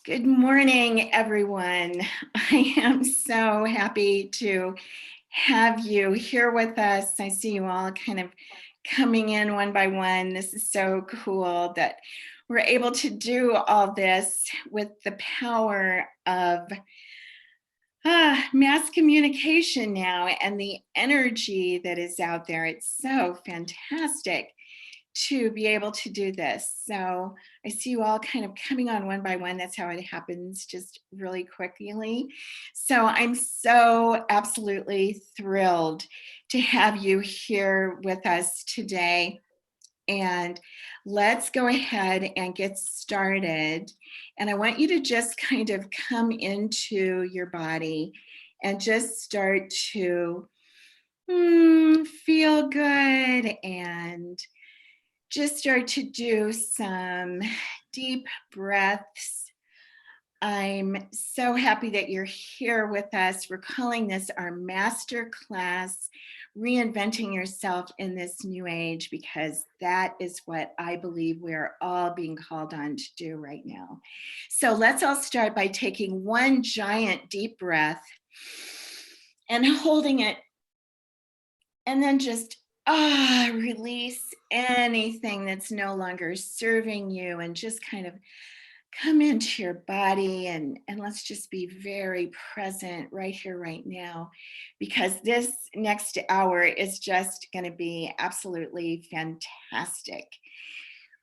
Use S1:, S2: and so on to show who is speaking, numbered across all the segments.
S1: Good morning, everyone. I am so happy to have you here with us. I see you all kind of coming in one by one. This is so cool that we're able to do all this with the power of mass communication now and the energy that is out there. It's so fantastic to be able to do this. So I see you all kind of coming on one by one. That's how it happens, just really quickly. So I'm so absolutely thrilled to have you here with us today. And let's go ahead and get started. And I want you to just kind of come into your body and just start to feel good and just start to do some deep breaths. I'm so happy that you're here with us. We're calling this our Masterclass, Reinventing Yourself in This New Age, because that is what I believe we're all being called on to do right now. So let's all start by taking one giant deep breath and holding it, and then just release anything that's no longer serving you and just kind of come into your body, and let's just be very present right here, right now, because this next hour is just going to be absolutely fantastic.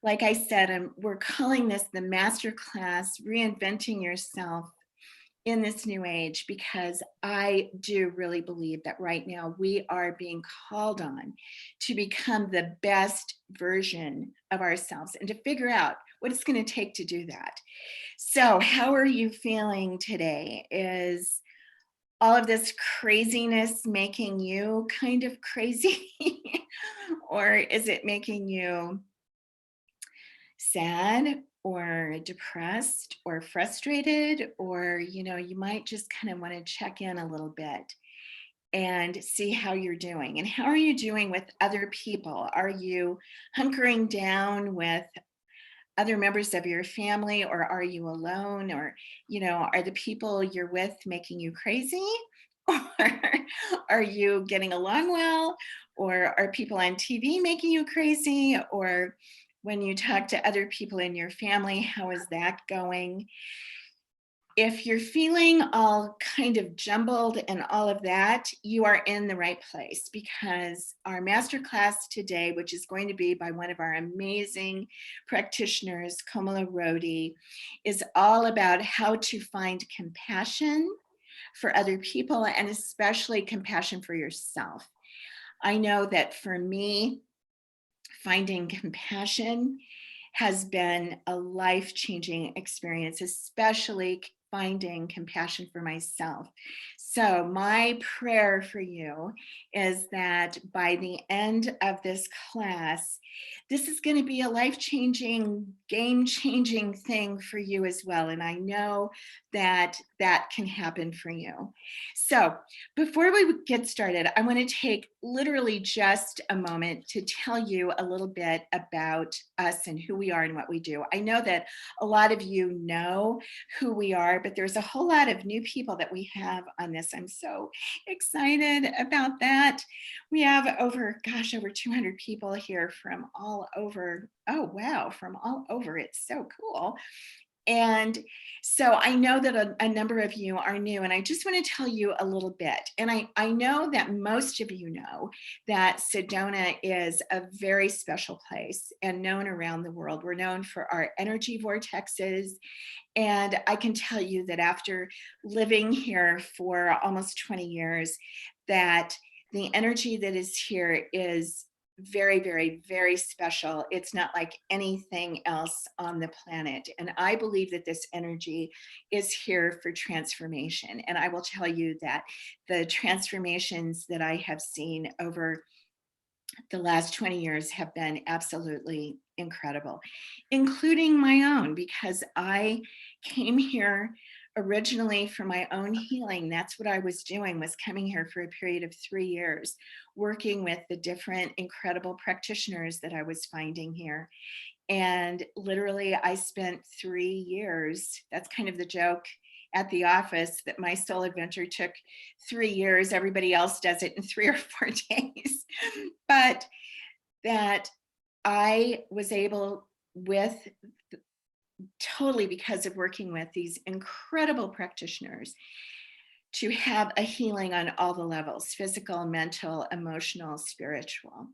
S1: Like I said, we're calling this the Masterclass Reinventing Yourself in this new age, because I do really believe that right now we are being called on to become the best version of ourselves and to figure out what it's going to take to do that. So, how are you feeling today? Is all of this craziness making you kind of crazy? Or is it making you sad or depressed or frustrated? Or, you might just kind of want to check in a little bit and see how you're doing. And how are you doing with other people? Are you hunkering down with other members of your family, or are you alone? Or, are the people you're with making you crazy? Or are you getting along well? Or are people on TV making you crazy? Or when you talk to other people in your family, how is that going? If you're feeling all kind of jumbled and all of that, you are in the right place, because our masterclass today, which is going to be by one of our amazing practitioners, Komala Rodi, is all about how to find compassion for other people, and especially compassion for yourself. I know that for me, finding compassion has been a life-changing experience, especially finding compassion for myself. So my prayer for you is that by the end of this class, this is going to be a life-changing, game-changing thing for you as well. And I know that that can happen for you. So before we get started, I want to take literally just a moment to tell you a little bit about us and who we are and what we do. I know that a lot of you know who we are, but there's a whole lot of new people that we have on this. I'm so excited about that. We have over 200 people here from all over. Oh, wow, from all over. It's so cool. And so I know that a number of you are new, and I just want to tell you a little bit. And I know that most of you know that Sedona is a very special place and known around the world. We're known for our energy vortexes. And I can tell you that after living here for almost 20 years, that the energy that is here is very, very, very special. It's not like anything else on the planet. And I believe that this energy is here for transformation. And I will tell you that the transformations that I have seen over the last 20 years have been absolutely incredible, including my own, because I came here originally for my own healing, that's what I was doing, was coming here for a period of 3 years, working with the different incredible practitioners that I was finding here. And literally, I spent 3 years. That's kind of the joke at the office, that my soul adventure took 3 years. Everybody else does it in 3 or 4 days. But that I was able, with totally because of working with these incredible practitioners, to have a healing on all the levels: physical, mental, emotional, spiritual.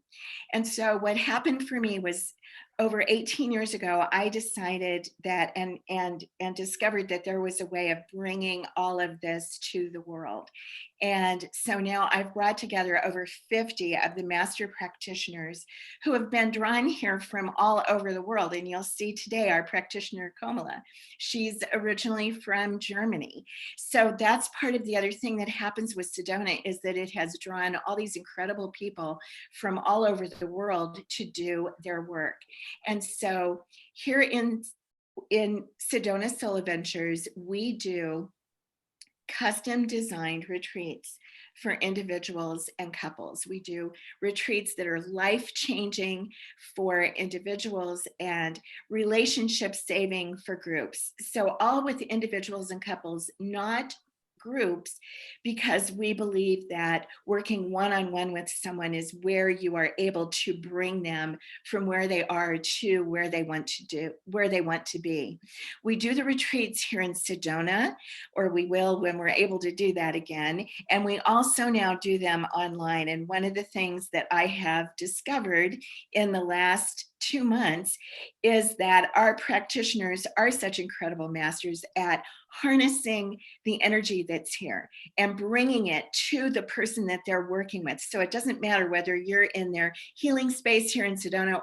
S1: And so what happened for me was, over 18 years ago, I decided that, and discovered that there was a way of bringing all of this to the world. And so now I've brought together over 50 of the master practitioners who have been drawn here from all over the world. And you'll see today our practitioner, Komala. She's originally from Germany. So that's part of the other thing that happens with Sedona, is that it has drawn all these incredible people from all over the world to do their work. And so here in Sedona Soul Adventures, we do custom designed retreats for individuals and couples. We do retreats that are life changing for individuals and relationship saving for groups. So all with individuals and couples, not groups, because we believe that working one-on-one with someone is where you are able to bring them from where they are to where they want to be. We do the retreats here in Sedona, or we will when we're able to do that again. And we also now do them online. And one of the things that I have discovered in the last 2 months is that our practitioners are such incredible masters at harnessing the energy that's here and bringing it to the person that they're working with. So it doesn't matter whether you're in their healing space here in Sedona,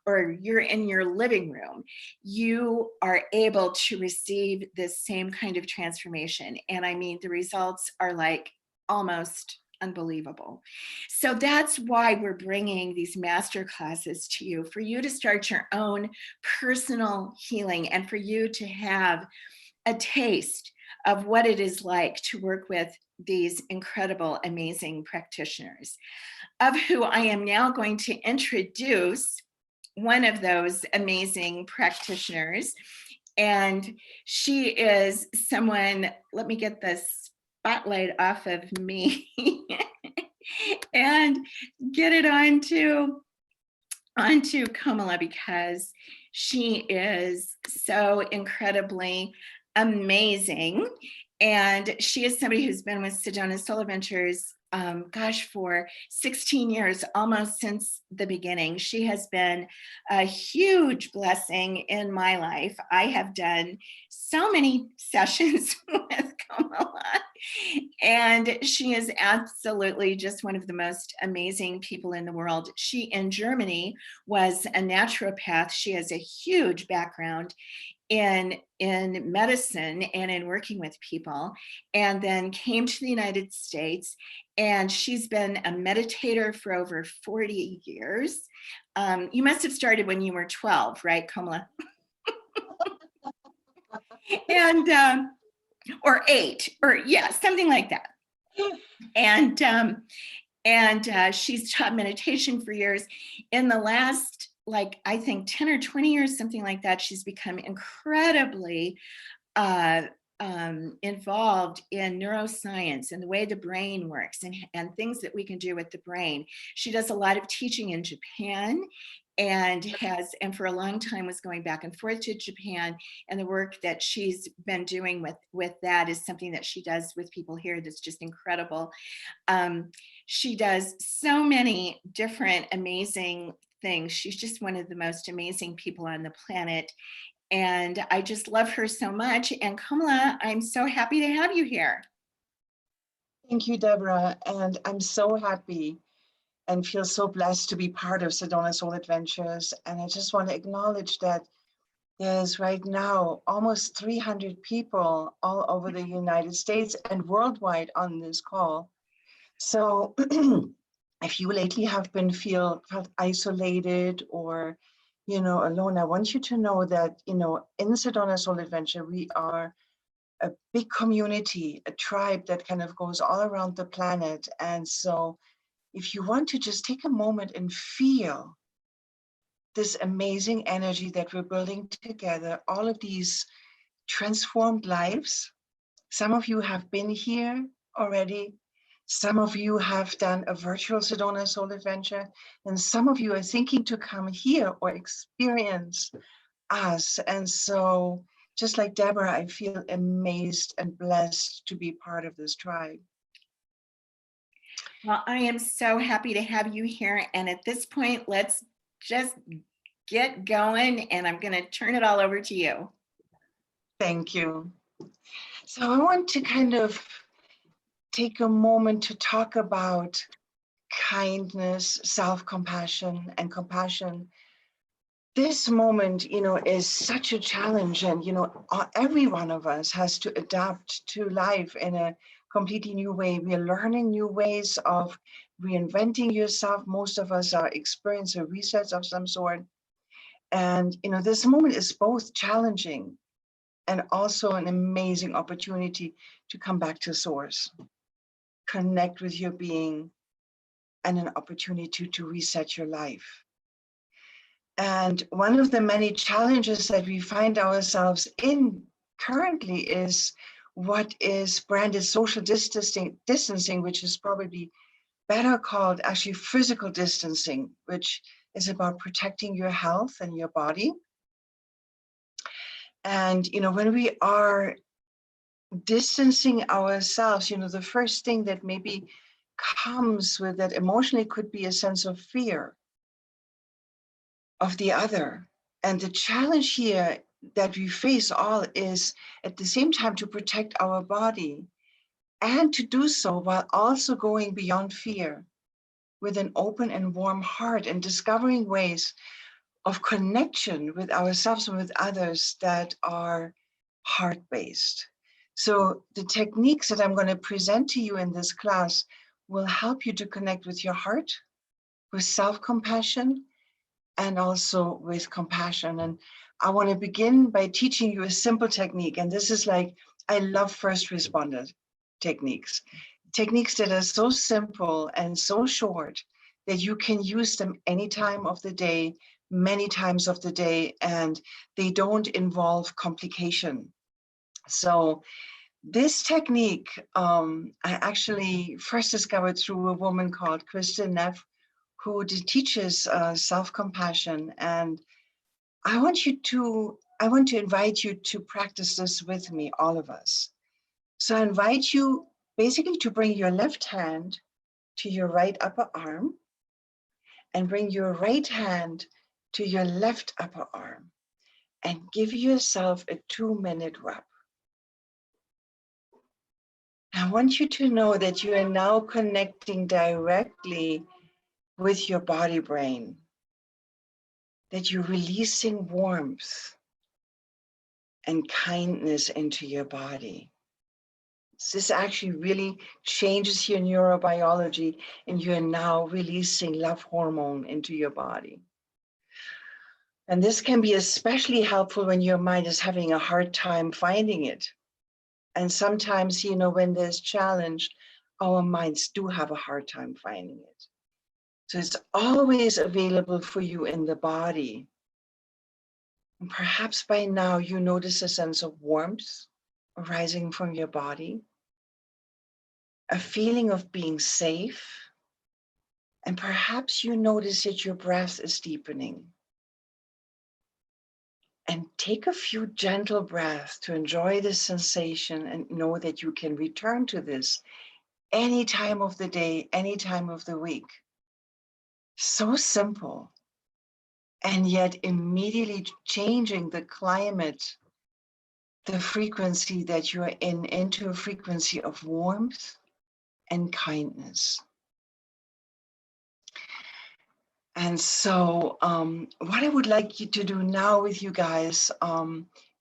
S1: or you're in your living room, you are able to receive this same kind of transformation. And I mean, the results are like almost unbelievable. So that's why we're bringing these master classes to you, for you to start your own personal healing, and for you to have a taste of what it is like to work with these incredible, amazing practitioners, of who I am now going to introduce one of those amazing practitioners. And she is someone, let me get this spotlight off of me and get it onto Kamala, because she is so incredibly amazing. And she is somebody who's been with Sedona Soul Adventures, for 16 years, almost since the beginning. She has been a huge blessing in my life. I have done so many sessions with Kamala, and she is absolutely just one of the most amazing people in the world. She, in Germany, was a naturopath. She has a huge background in medicine and in working with people, and then came to the United States, and she's been a meditator for over 40 years. You must have started when you were 12, right, Kamala? And or 8, or yeah, something like that. And she's taught meditation for years. In the last, like, I think 10 or 20 years, something like that, she's become incredibly involved in neuroscience and the way the brain works, and things that we can do with the brain. She does a lot of teaching in Japan, and for a long time was going back and forth to Japan. And the work that she's been doing with that is something that she does with people here that's just incredible. She does so many different amazing things. She's just one of the most amazing people on the planet. And I just love her so much. And Kamala, I'm so happy to have you here.
S2: Thank you, Deborah. And I'm so happy and feel so blessed to be part of Sedona Soul Adventures. And I just want to acknowledge that there's right now almost 300 people all over the United States and worldwide on this call. So if you lately have been felt isolated or, alone, I want you to know that, in Sedona Soul Adventure, we are a big community, a tribe that kind of goes all around the planet. And so if you want to just take a moment and feel this amazing energy that we're building together, all of these transformed lives. Some of you have been here already. Some of you have done a virtual Sedona Soul Adventure, and some of you are thinking to come here or experience us. And so, just like Deborah, I feel amazed and blessed to be part of this tribe.
S1: Well, I am so happy to have you here. And at this point, let's just get going. And I'm going to turn it all over to you.
S2: Thank you. So, I want to kind of take a moment to talk about kindness, self-compassion, and compassion. This moment, is such a challenge, and every one of us has to adapt to life in a completely new way. We are learning new ways of reinventing yourself. Most of us are experiencing resets of some sort, and this moment is both challenging and also an amazing opportunity to come back to source, connect with your being, and an opportunity to reset your life. And one of the many challenges that we find ourselves in currently is what is branded social distancing, which is probably better called actually physical distancing, which is about protecting your health and your body. And when we are distancing ourselves, the first thing that maybe comes with that emotionally could be a sense of fear of the other. And the challenge here that we face all is at the same time to protect our body and to do so while also going beyond fear with an open and warm heart and discovering ways of connection with ourselves and with others that are heart-based. So the techniques that I'm going to present to you in this class will help you to connect with your heart, with self-compassion, and also with compassion. And I want to begin by teaching you a simple technique. And this is like, I love first responder techniques, techniques that are so simple and so short that you can use them any time of the day, many times of the day, and they don't involve complication. So this technique, I actually first discovered through a woman called Kristen Neff, who teaches self-compassion. And I want to invite you to practice this with me, all of us. So I invite you basically to bring your left hand to your right upper arm and bring your right hand to your left upper arm and give yourself a 2-minute rub. I want you to know that you are now connecting directly with your body brain, that you're releasing warmth and kindness into your body. This actually really changes your neurobiology, and you're now releasing love hormone into your body. And this can be especially helpful when your mind is having a hard time finding it. And sometimes, when there's challenge, our minds do have a hard time finding it. So it's always available for you in the body. And perhaps by now you notice a sense of warmth arising from your body, a feeling of being safe, and perhaps you notice that your breath is deepening. And take a few gentle breaths to enjoy this sensation and know that you can return to this any time of the day, any time of the week. So simple, and yet immediately changing the climate, the frequency that you're in, into a frequency of warmth and kindness. And so what I would like you to do now with you guys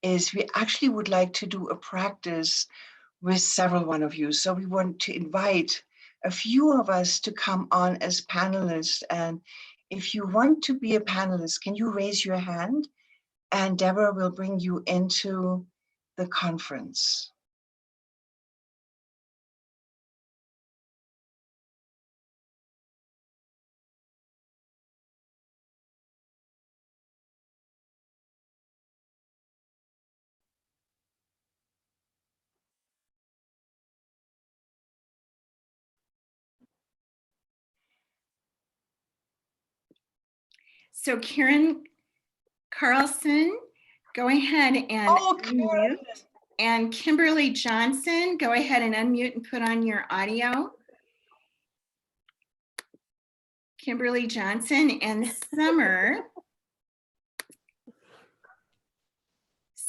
S2: is we actually would like to do a practice with several one of you. So we want to invite a few of us to come on as panelists. And if you want to be a panelist, can you raise your hand? And Deborah will bring you into the conference.
S1: So Karen Carlson, go ahead and
S2: Oh,
S1: unmute.
S2: Karen.
S1: And Kimberly Johnson, go ahead and unmute and put on your audio. Kimberly Johnson and Summer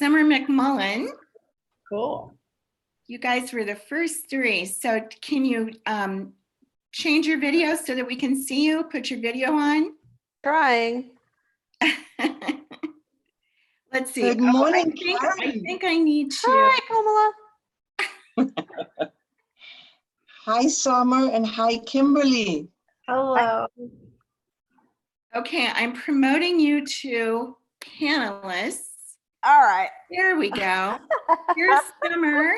S1: McMullen.
S3: Cool.
S1: You guys were the first three. So can you change your video so that we can see you? Put your video on.
S3: Trying.
S1: Let's see.
S2: Good morning,
S1: I
S2: Karen.
S1: think I need to.
S3: Hi, Kamala.
S2: Hi, Summer, and hi, Kimberly.
S3: Hello.
S1: Okay, I'm promoting you to panelists.
S3: All right.
S1: There we go. Here's Summer.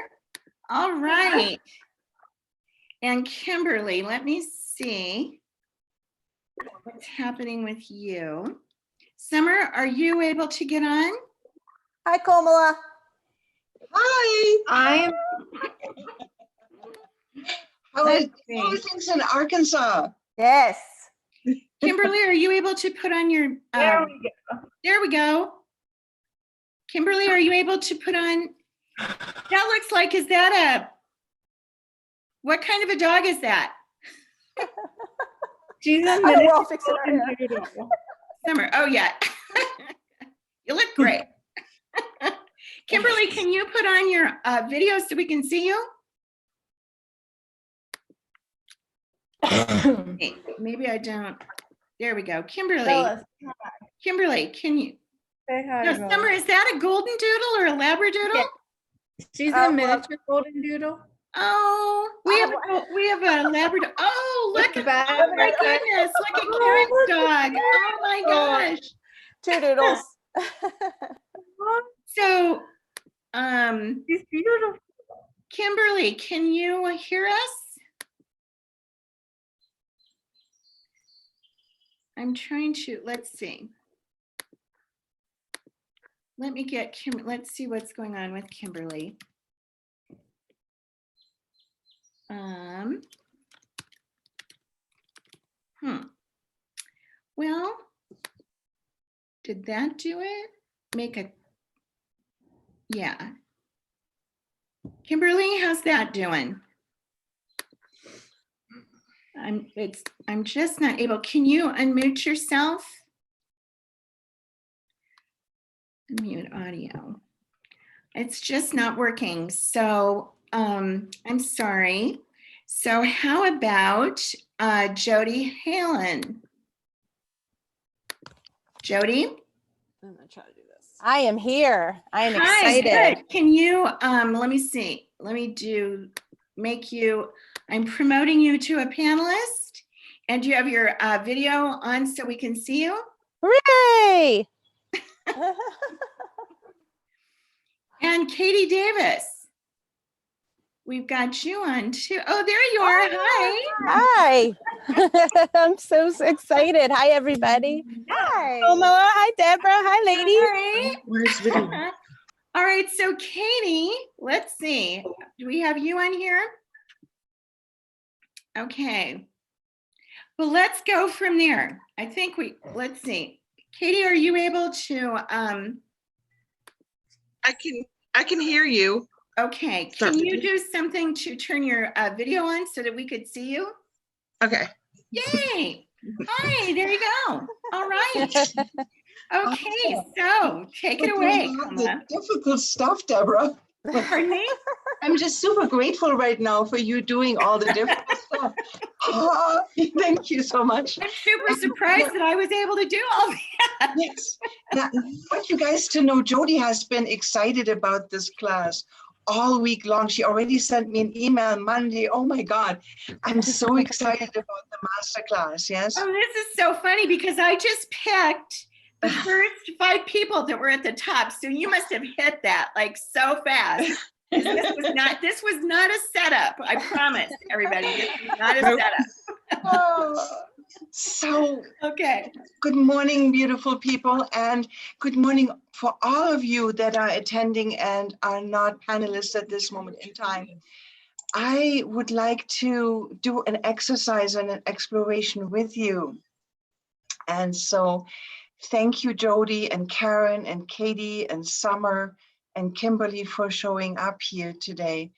S1: All right. And Kimberly, let me see what's happening with you. Summer, are you able to get on?
S3: Hi, Kamala.
S2: Hi.
S3: I'm
S2: How
S1: Let's
S2: are
S1: see.
S2: things in Arkansas?
S3: yes.
S1: Kimberly, are you able to put on your,
S3: There we go.
S1: there we go. Kimberly, are you able to put on, that looks like, is that a, what kind of a dog is that?
S3: She's a
S4: We're all fixing our hair.
S1: Summer, oh yeah. You look great. Kimberly, can you put on your video so we can see you? Hey, maybe I don't. There we go. Kimberly, Kimberly, can you?
S3: Say hi.
S1: No, Summer, is that a golden doodle or a labradoodle?
S3: Yeah. She's a miniature golden doodle.
S1: Oh, we have a labrador. Oh, look at,
S3: Bad.
S1: oh my goodness, look at Karen's dog. Oh my gosh.
S4: Two doodles.
S1: So,
S3: She's beautiful.
S1: Kimberly, can you hear us? I'm trying to, let's see. Let me get Kim, let's see what's going on with Kimberly. Well, did that do it? Make a, yeah. Kimberly, how's that doing? I'm just not able. Can you unmute yourself? Unmute audio. It's just not working. So I'm sorry. So how about Jody Halen? Jody?
S4: I'm gonna try to do this. I am here. I am
S1: Hi,
S4: excited.
S1: good. Can you, let me see. Let me make you, I'm promoting you to a panelist. And do you have your video on so we can see you?
S4: Hooray!
S1: And Katie Davis. We've got you on too. Oh, there you are. Hi.
S4: Hi. I'm so excited. Hi, everybody.
S3: Hi.
S4: Kamala. Hi, Deborah. Hi, ladies.
S1: Hi.
S2: Where's video?
S1: All right, so Katie, let's see. Do we have you on here? Okay. Well, let's go from there. I think let's see. Katie, are you able to,
S5: I can hear you.
S1: okay, can you do something to turn your video on so that we could see you?
S5: Okay.
S1: Yay. Hi, there you go. All right. Okay, so take it away, Kamala.
S2: Difficult stuff, Deborah.
S1: Pardon me?
S2: I'm just super grateful right now for you doing all the difficult stuff. Ah, thank you so much.
S1: I'm super surprised that I was able to do all that.
S2: Yes. Now, I want you guys to know Jody has been excited about this class all week long. She already sent me an email Monday. Oh my God, I'm so excited about the masterclass. Yes.
S1: Oh, this is so funny because I just picked the first 5 people that were at the top. So you must have hit that like so fast. This was not a setup. I promise everybody, this was not a setup.
S2: Oh, so
S1: Okay.
S2: good morning, beautiful people, and good morning for all of you that are attending and are not panelists at this moment in time. I would like to do an exercise and an exploration with you. And so thank you, Jody and Karen and Katie and Summer and Kimberly for showing up here today.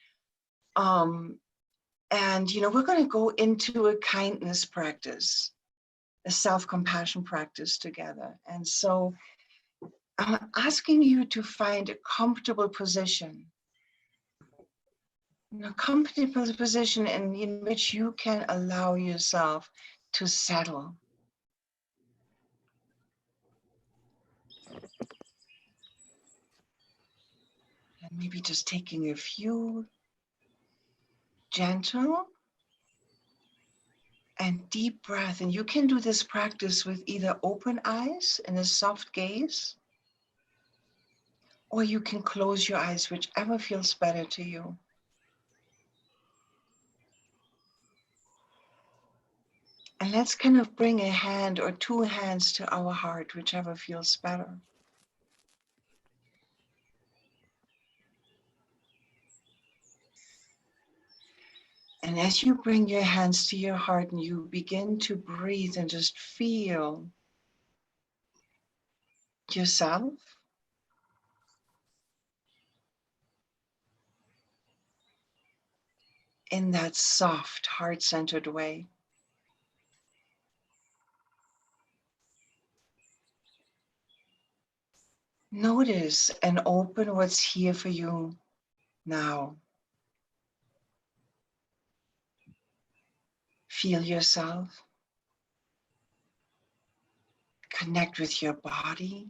S2: And, you know, we're going to go into a kindness practice, a self-compassion practice together. And so I'm asking you to find a comfortable position, a comfortable position in which you can allow yourself to settle. And maybe just taking a few gentle and deep breath. And you can do this practice with either open eyes and a soft gaze, or you can close your eyes, whichever feels better to you. And let's kind of bring a hand or two hands to our heart, whichever feels better. And as you bring your hands to your heart and you begin to breathe and just feel yourself, in that soft, heart-centered way. Notice and open what's here for you now. Feel yourself. Connect with your body.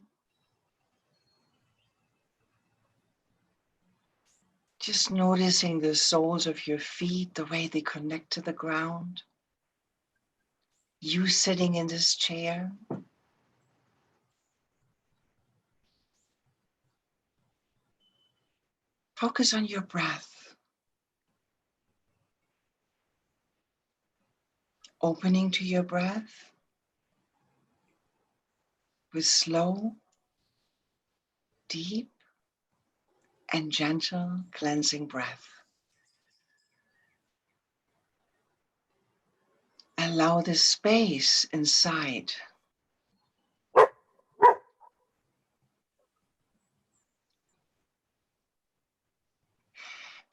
S2: Just noticing the soles of your feet, the way they connect to the ground. You sitting in this chair. Focus on your breath. Opening to your breath with slow, deep, and gentle cleansing breath. Allow the space inside.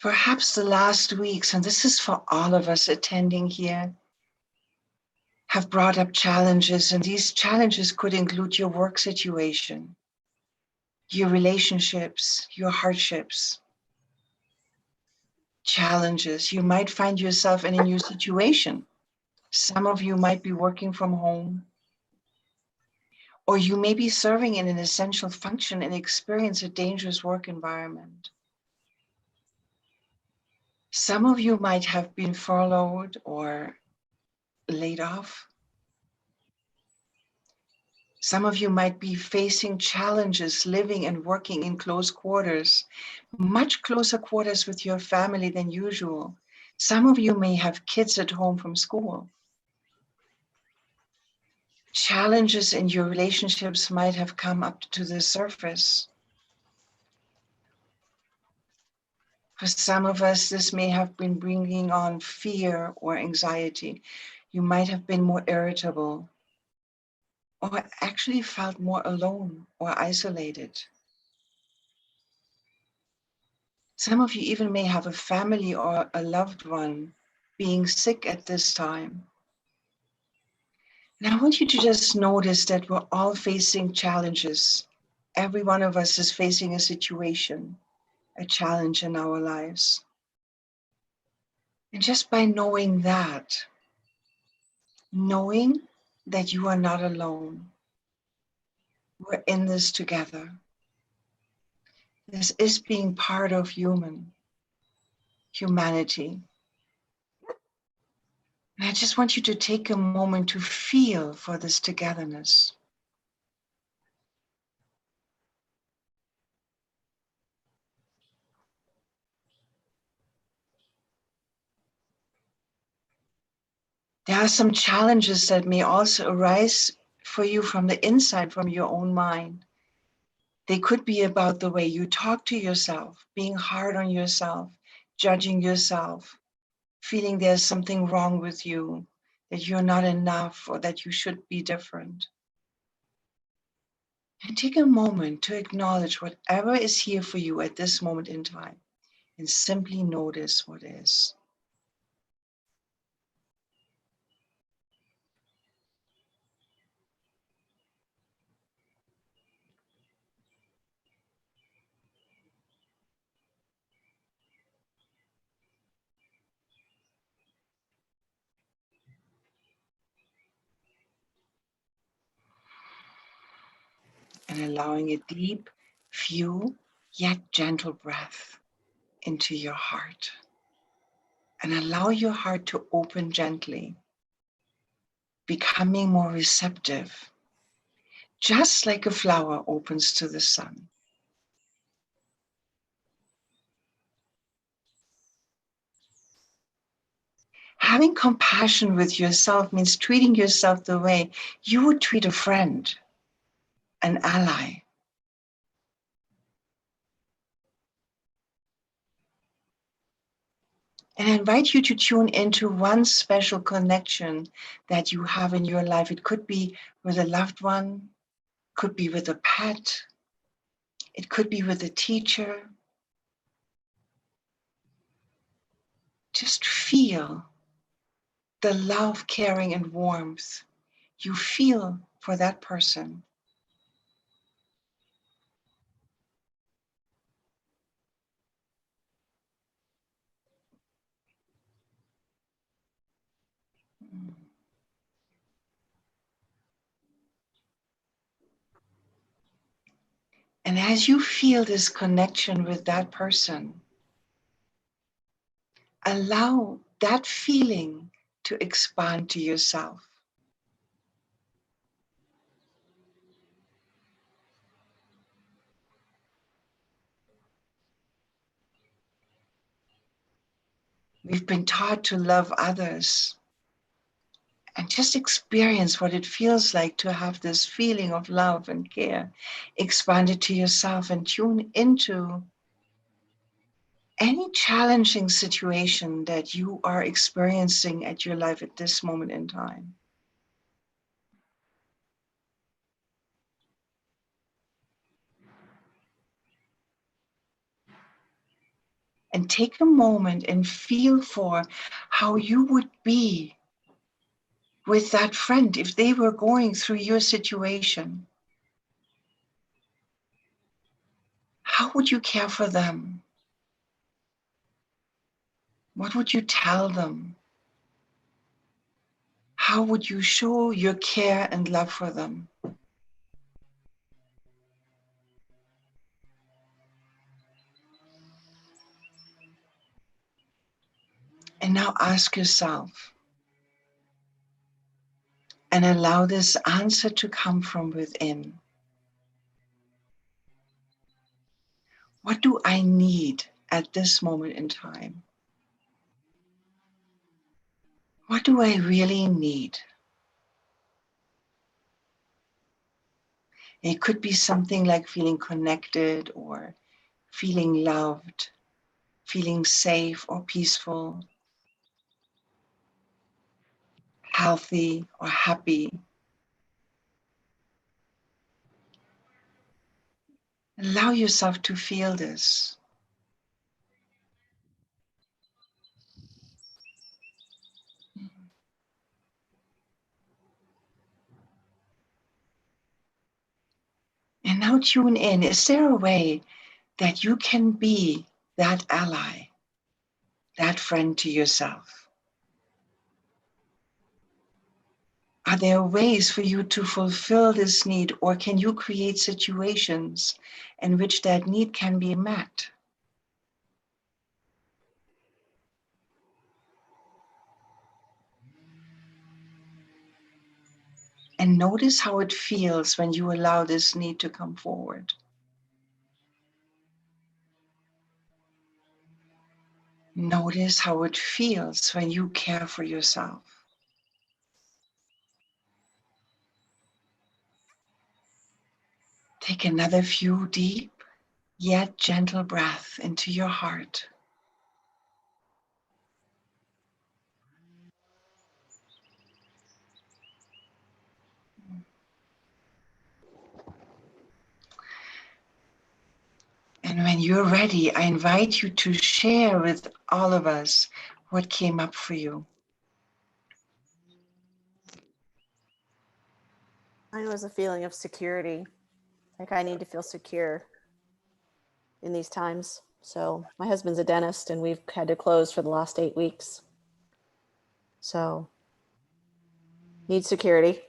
S2: Perhaps the last weeks, and this is for all of us attending here, have brought up challenges, and these challenges could include your work situation, your relationships, your hardships. Challenges. You might find yourself in a new situation. Some of you might be working from home, or you may be serving in an essential function and experience a dangerous work environment. Some of you might have been furloughed or laid off. Some of you might be facing challenges living and working in close quarters, much closer quarters with your family than usual. Some of you may have kids at home from school. Challenges in your relationships might have come up to the surface. For some of us, this may have been bringing on fear or anxiety. You might have been more irritable, or actually felt more alone or isolated. Some of you even may have a family or a loved one being sick at this time. And I want you to just notice that we're all facing challenges. Every one of us is facing a situation, a challenge in our lives. And just by knowing that you are not alone, we're in this together. This is being part of humanity. And I just want you to take a moment to feel for this togetherness. There are some challenges that may also arise for you from the inside, from your own mind. They could be about the way you talk to yourself, being hard on yourself, judging yourself, feeling there's something wrong with you, that you're not enough or that you should be different. And take a moment to acknowledge whatever is here for you at this moment in time and simply notice what is. And allowing a deep, few, yet gentle breath into your heart. And allow your heart to open gently, becoming more receptive, just like a flower opens to the sun. Having compassion with yourself means treating yourself the way you would treat a friend, an ally. And I invite you to tune into one special connection that you have in your life. It could be with a loved one, could be with a pet, it could be with a teacher. Just feel the love, caring, and warmth you feel for that person. And as you feel this connection with that person, allow that feeling to expand to yourself. We've been taught to love others and just experience what it feels like to have this feeling of love and care. Expand it to yourself and tune into any challenging situation that you are experiencing at your life at this moment in time. And take a moment and feel for how you would be with that friend if they were going through your situation. How would you care for them? What would you tell them? How would you show your care and love for them? And now ask yourself and allow this answer to come from within. What do I need at this moment in time? What do I really need? It could be something like feeling connected or feeling loved, feeling safe or peaceful, healthy or happy. Allow yourself to feel this. And now tune in. Is there a way that you can be that ally, that friend to yourself? Are there ways for you to fulfill this need, or can you create situations in which that need can be met? And notice how it feels when you allow this need to come forward. Notice how it feels when you care for yourself. Take another few deep yet gentle breaths into your heart. And when you're ready, I invite you to share with all of us what came up for you.
S4: Mine was a feeling of security. Like I need to feel secure in these times. So my husband's a dentist and we've had to close for the last 8 weeks. So need security.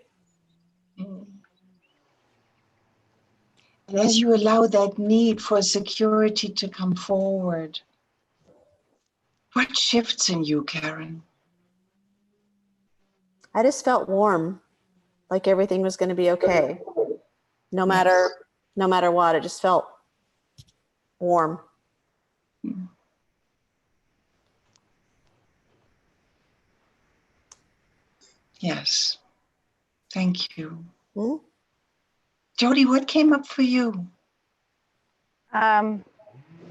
S2: And as you allow that need for security to come forward, what shifts in you, Karen?
S4: I just felt warm, like everything was going to be okay. No matter what, it just felt warm.
S2: Yes. Thank you.
S4: Mm-hmm.
S2: Jody, what came up for you?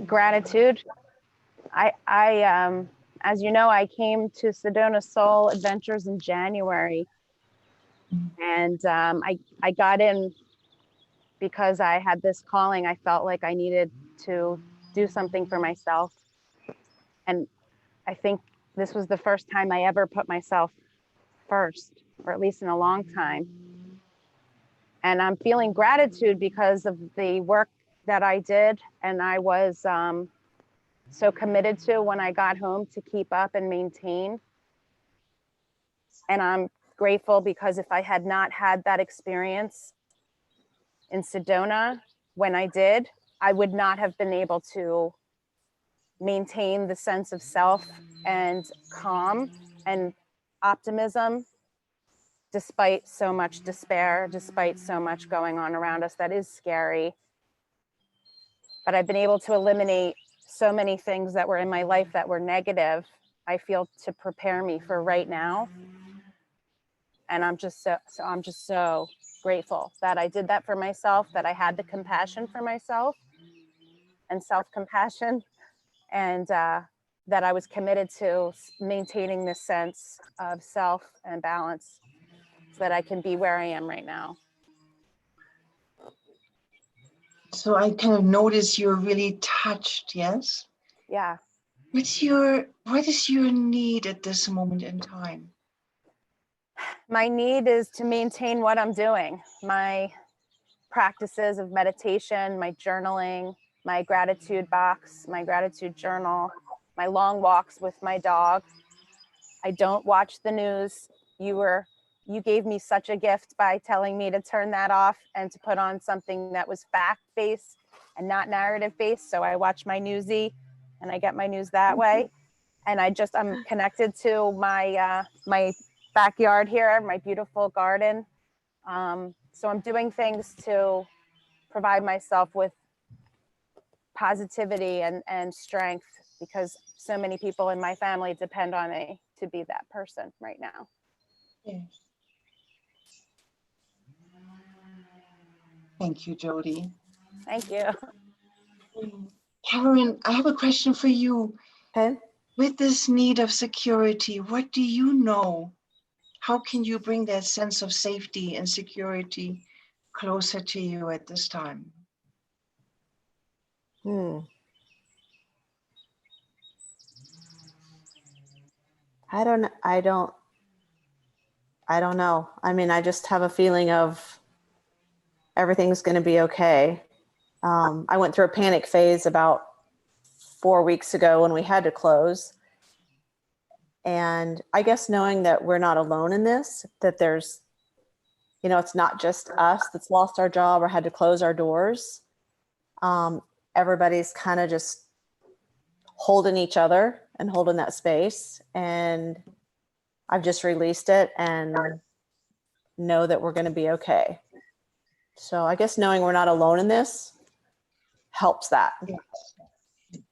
S3: Gratitude. As you know, I came to Sedona Soul Adventures in January, and I got in because I had this calling. I felt like I needed to do something for myself, and I think this was the first time I ever put myself first, or at least in a long time. And I'm feeling gratitude because of the work that I did, and I was so committed to when I got home to keep up and maintain. And I'm grateful because if I had not had that experience in Sedona when I did, I would not have been able to maintain the sense of self and calm and optimism despite so much despair, despite so much going on around us that is scary. But I've been able to eliminate so many things that were in my life that were negative, I feel, to prepare me for right now. And I'm just so grateful that I did that for myself, that I had the compassion for myself and self-compassion, and that I was committed to maintaining this sense of self and balance so that I can be where I am right now.
S2: So I kind of notice you're really touched, yes?
S3: Yeah.
S2: What is your need at this moment in time?
S3: My need is to maintain what I'm doing. My practices of meditation, my journaling, my gratitude box, my gratitude journal, my long walks with my dog. I don't watch the news. You gave me such a gift by telling me to turn that off and to put on something that was fact-based and not narrative-based. So I watch my newsie and I get my news that way. And I'm connected to my my backyard here, my beautiful garden. So I'm doing things to provide myself with positivity and strength because so many people in my family depend on me to be that person right now.
S2: Yes. Thank you, Jody.
S3: Thank you.
S2: Karen, I have a question for you.
S4: Okay.
S2: With this need of security, what do you know? How can you bring that sense of safety and security closer to you at this time?
S4: I don't know. I mean, I just have a feeling of everything's going to be okay. I went through a panic phase about 4 weeks ago when we had to close. And I guess knowing that we're not alone in this, that there's, it's not just us that's lost our job or had to close our doors. Everybody's kind of just holding each other and holding that space. And I've just released it and know that we're going to be okay. So I guess knowing we're not alone in this helps that.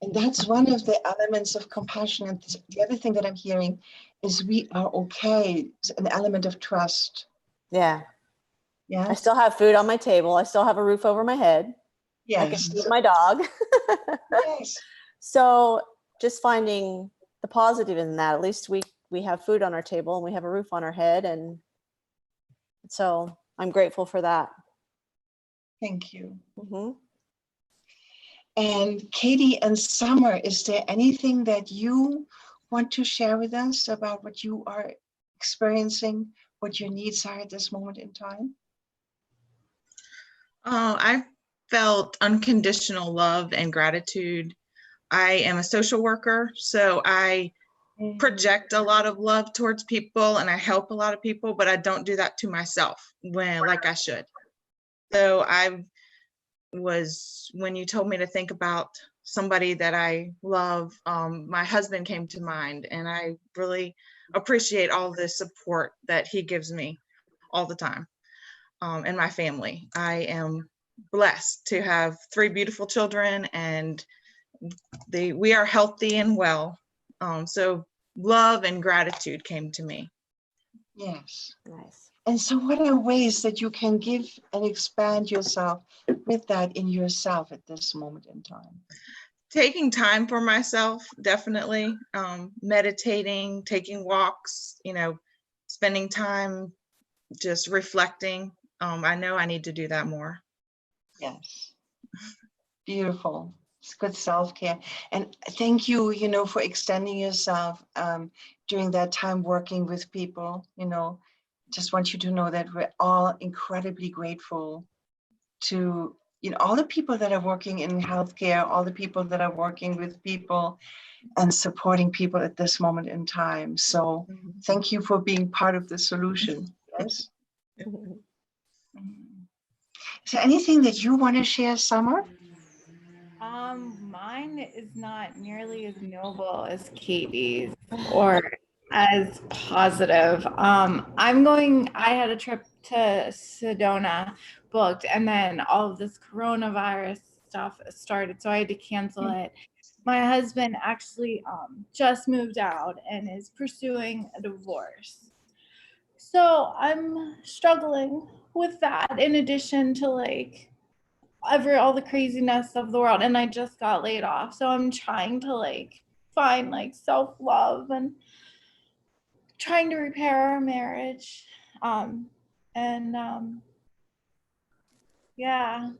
S2: And that's one of the elements of compassion. And the other thing that I'm hearing is we are okay. It's an element of trust.
S4: Yeah.
S2: Yes.
S4: I still have food on my table. I still have a roof over my head.
S2: Yes.
S4: I can feed my dog.
S2: Yes.
S4: So just finding the positive in that. At least we have food on our table and we have a roof on our head. And so I'm grateful for that.
S2: Thank you.
S4: Mm-hmm.
S2: And Katie and Summer, is there anything that you want to share with us about what you are experiencing, what your needs are at this moment in time?
S5: I felt unconditional love and gratitude. I am a social worker, so I project a lot of love towards people and I help a lot of people, but I don't do that to myself like I should. So when you told me to think about somebody that I love, my husband came to mind, and I really appreciate all the support that he gives me all the time, and my family. I am blessed to have 3 beautiful children, and we are healthy and well. So love and gratitude came to me.
S2: Yes.
S4: Nice.
S2: And so what are ways that you can give and expand yourself with that in yourself at this moment in time?
S5: Taking time for myself, definitely. Meditating, taking walks, spending time just reflecting. I know I need to do that more.
S2: Yes. Beautiful. It's good self-care. And thank you, for extending yourself during that time working with people. Just want you to know that we're all incredibly grateful to, all the people that are working in healthcare, all the people that are working with people and supporting people at this moment in time. So thank you for being part of the solution. Yes. Is there anything that you want to share, Summer?
S6: Mine is not nearly as noble as Katie's or as positive. I had a trip to Sedona booked, and then all of this coronavirus stuff started, so I had to cancel it. My husband actually just moved out and is pursuing a divorce. So I'm struggling with that in addition to all the craziness of the world, and I just got laid off, so I'm trying to find self-love and trying to repair our marriage, and yeah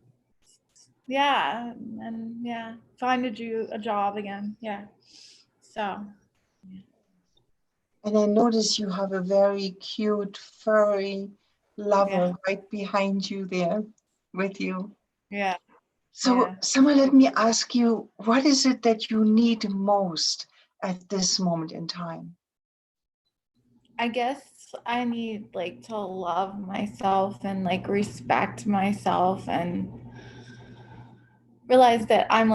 S6: find a job again, so
S2: And I notice you have a very cute, furry lover
S6: Yeah.
S2: right behind you there with you.
S6: yeah
S2: So,
S6: Yeah.
S2: Summer, let me ask you, what is it that you need most at this moment in time?
S6: I guess I need to love myself and respect myself and realize that I'm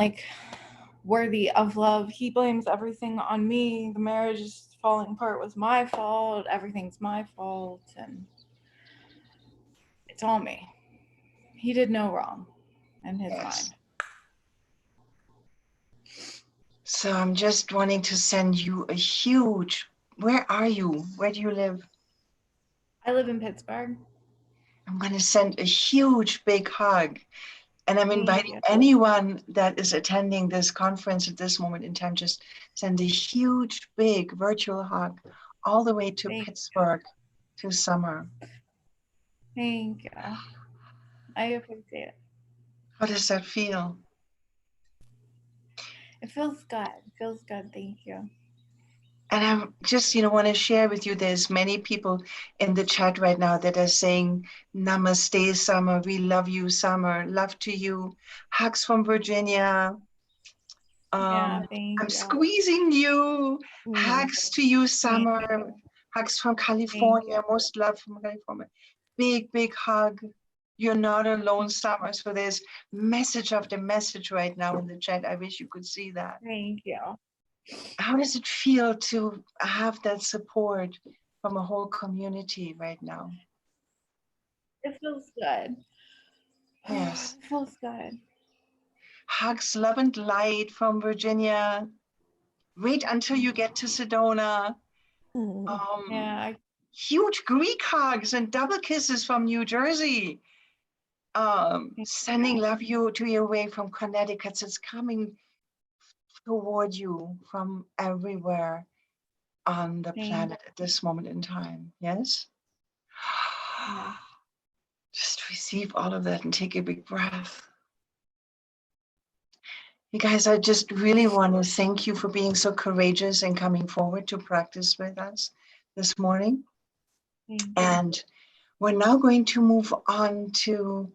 S6: worthy of love. He blames everything on me. The marriage is falling apart was my fault. Everything's my fault, and it's all me. He did no wrong in his
S2: Yes.
S6: mind.
S2: So I'm just wanting to send you a huge, where are you? Where do you live?
S6: I live in Pittsburgh.
S2: I'm going to send a huge, big hug. And I'm
S6: Thank
S2: inviting
S6: you.
S2: anyone that is attending this conference at this moment in time, just send a huge, big virtual hug all the way to
S6: Thank
S2: Pittsburgh, to Summer.
S6: Thank you. I appreciate it.
S2: How does that feel?
S6: It feels good. It feels good. Thank you.
S2: And I just, want to share with you, there's many people in the chat right now that are saying, Namaste, Summer. We love you, Summer. Love to you. Hugs from Virginia.
S6: Yeah, thank
S2: I'm
S6: you.
S2: squeezing you. Hugs to you, Summer.
S6: you.
S2: Hugs from
S6: Thank
S2: California.
S6: you.
S2: Most love from California. Big, big hug. You're not alone, Summer. So there's message after message right now in the chat. I wish you could see that.
S6: Thank you.
S2: How does it feel to have that support from a whole community right now?
S6: It feels good.
S2: Yes.
S6: It feels good.
S2: Hugs, love and light from Virginia. Wait until you get to Sedona.
S6: Yeah.
S2: Huge Greek hugs and double kisses from New Jersey. Sending love you to your way from Connecticut. It's coming toward you from everywhere on the planet at this moment in time. Yes?
S6: Yeah.
S2: Just receive all of that and take a big breath. You guys, I just really want to thank you for being so courageous and coming forward to practice with us this morning. And we're now going to move on to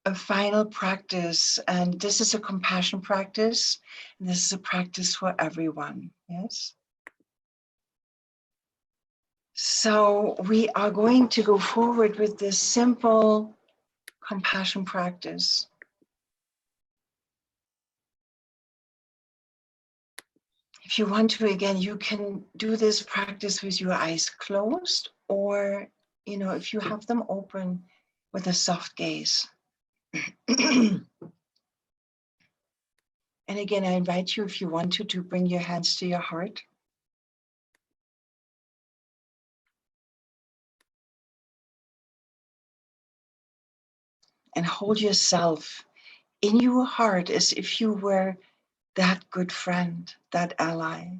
S2: a final practice. And this is a compassion practice. And this is a practice for everyone. Yes. So we are going to go forward with this simple compassion practice. If you want to, again, you can do this practice with your eyes closed, or, if you have them open, with a soft gaze. And again, I invite you, if you want to bring your hands to your heart. And hold yourself in your heart as if you were that good friend, that ally.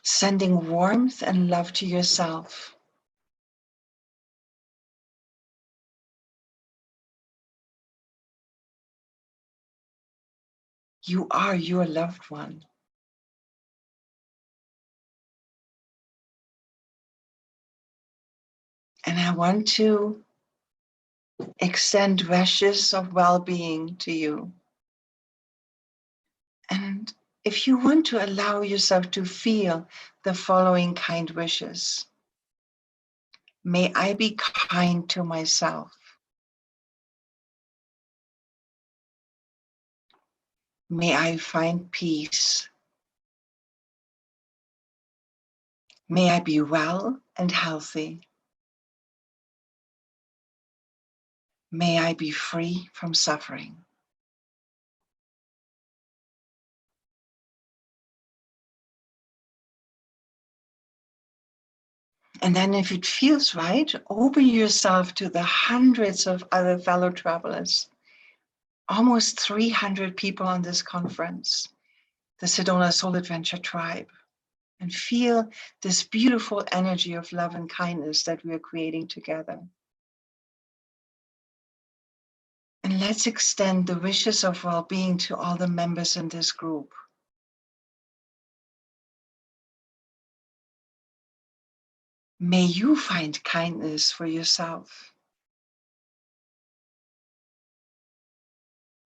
S2: Sending warmth and love to yourself. You are your loved one. And I want to extend wishes of well-being to you. And if you want to allow yourself to feel the following kind wishes. May I be kind to myself. May I find peace. May I be well and healthy. May I be free from suffering. And then if it feels right, open yourself to the hundreds of other fellow travelers. Almost 300 people on this conference, the Sedona Soul Adventure Tribe. And feel this beautiful energy of love and kindness that we are creating together. And let's extend the wishes of well-being to all the members in this group. May you find kindness for yourself.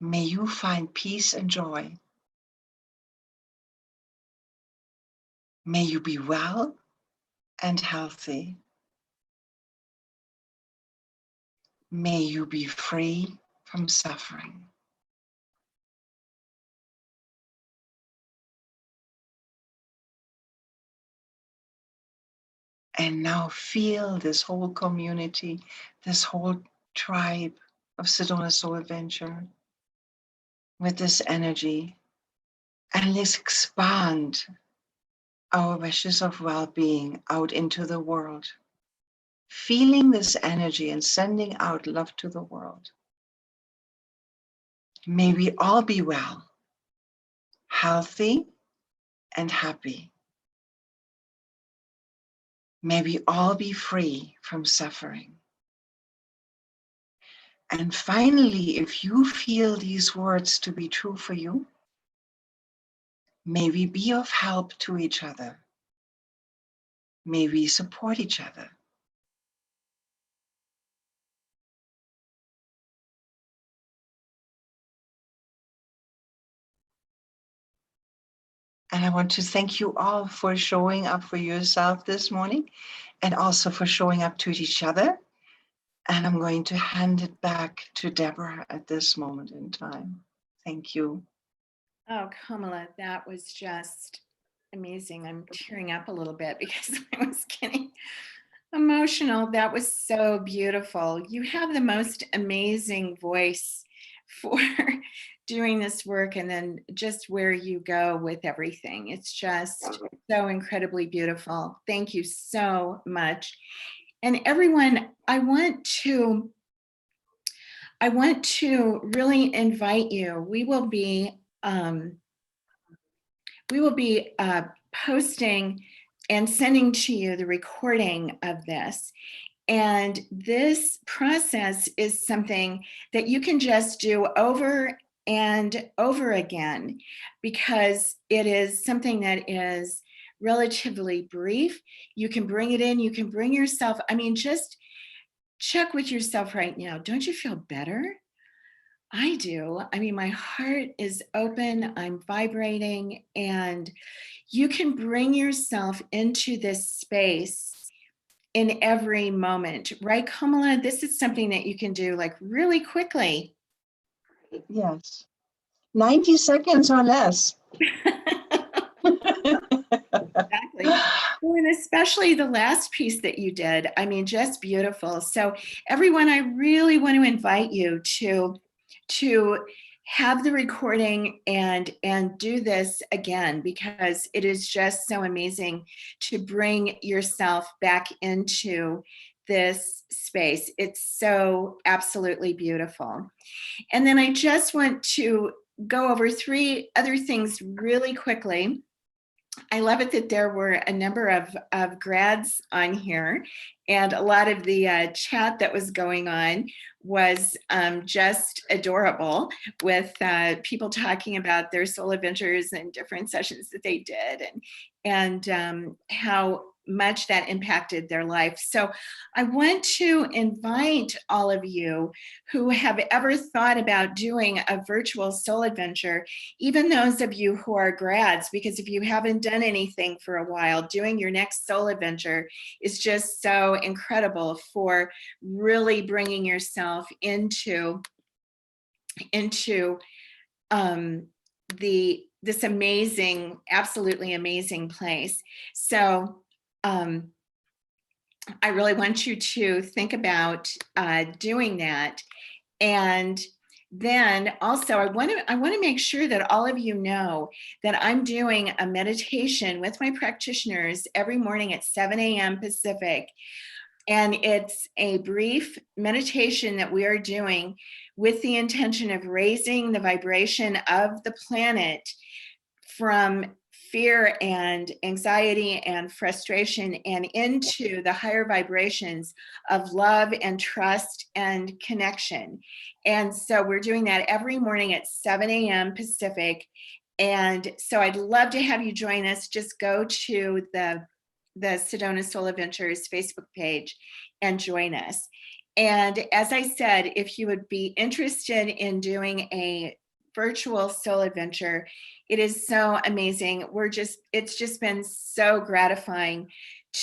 S2: May you find peace and joy. May you be well and healthy. May you be free from suffering. And now feel this whole community, this whole tribe of Sedona Soul Adventure with this energy. And let's expand our wishes of well-being out into the world. Feeling this energy and sending out love to the world. May we all be well, healthy, and happy. May we all be free from suffering. And finally, if you feel these words to be true for you, may we be of help to each other. May we support each other. And I want to thank you all for showing up for yourself this morning and also for showing up to each other. And I'm going to hand it back to Deborah at this moment in time. Thank you.
S1: Oh, Kamala, that was just amazing. I'm tearing up a little bit because I was getting emotional. That was so beautiful. You have the most amazing voice for doing this work, and then just where you go with everything. It's just so incredibly beautiful. Thank you so much. And everyone, I want to really invite you. We will be posting and sending to you the recording of this. And this process is something that you can just do over and over again, because it is something that is relatively brief. You can bring it in, you can bring yourself, I mean, just check with yourself right now. Don't you feel better? I do. I mean, my heart is open, I'm vibrating, and you can bring yourself into this space in every moment, right, Kamala? This is something that you can do like really quickly.
S2: Yes. 90 seconds or less.
S1: Exactly. Well, and especially the last piece that you did. I mean, just beautiful. So everyone, I really want to invite you to have the recording and do this again, because it is just so amazing to bring yourself back into this space. It's so absolutely beautiful. And then I just want to go over 3 other things really quickly. I love it that there were a number of grads on here, and a lot of the chat that was going on was just adorable, with people talking about their soul adventures and different sessions that they did, and how much that impacted their life. So I want to invite all of you who have ever thought about doing a virtual soul adventure, even those of you who are grads, because if you haven't done anything for a while, doing your next soul adventure is just so incredible for really bringing yourself into this amazing, absolutely amazing place. So I really want you to think about doing that. And then also I want to make sure that all of you know that I'm doing a meditation with my practitioners every morning at 7 a.m. Pacific. And it's a brief meditation that we are doing with the intention of raising the vibration of the planet from fear and anxiety and frustration and into the higher vibrations of love and trust and connection. And so we're doing that every morning at 7 a.m. Pacific. And so I'd love to have you join us. Just go to the Sedona Soul Adventures Facebook page and join us. And as I said, if you would be interested in doing a virtual soul adventure, it is so amazing. It's just been so gratifying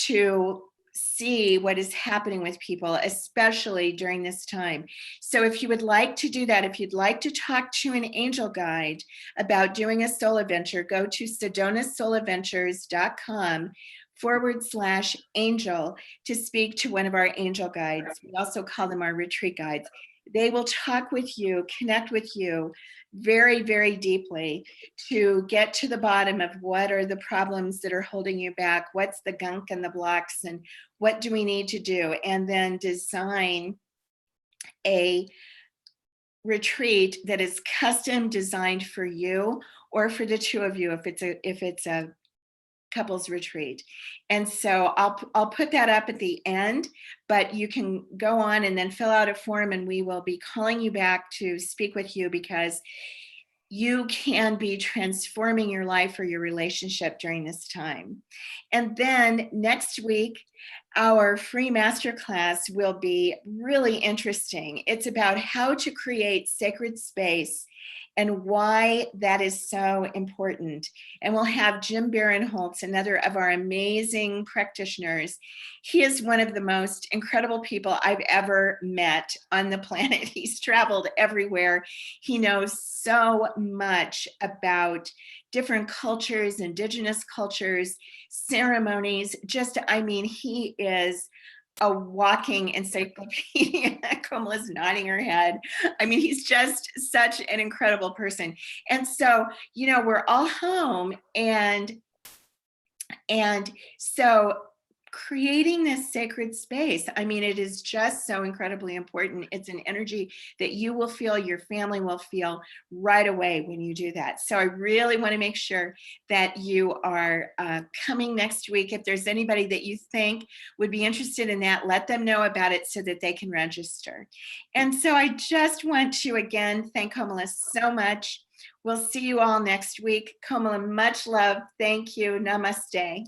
S1: to see what is happening with people, especially during this time. So if you would like to do that, if you'd like to talk to an angel guide about doing a soul adventure, go to sedonasouladventures.com/angel to speak to one of our angel guides. We also call them our retreat guides. They will talk with you, connect with you very, very deeply to get to the bottom of what are the problems that are holding you back, what's the gunk and the blocks, and what do we need to do, and then design a retreat that is custom designed for you or for the two of you if it's a couples retreat. And so I'll put that up at the end, but you can go on and then fill out a form, and we will be calling you back to speak with you, because you can be transforming your life or your relationship during this time. And then next week, our free masterclass will be really interesting. It's about how to create sacred space and why that is so important. And we'll have Jim Barinholtz, another of our amazing practitioners. He is one of the most incredible people I've ever met on the planet. He's traveled everywhere. He knows so much about different cultures, indigenous cultures, ceremonies. He is a walking encyclopedia. Kamala's nodding her head. I mean, he's just such an incredible person. And so, we're all home, and so creating this sacred space. I mean, it is just so incredibly important. It's an energy that you will feel, your family will feel right away when you do that. So I really want to make sure that you are coming next week. If there's anybody that you think would be interested in that, let them know about it so that they can register. And so I just want to again thank Komala so much. We'll see you all next week. Komala, much love. Thank you. Namaste.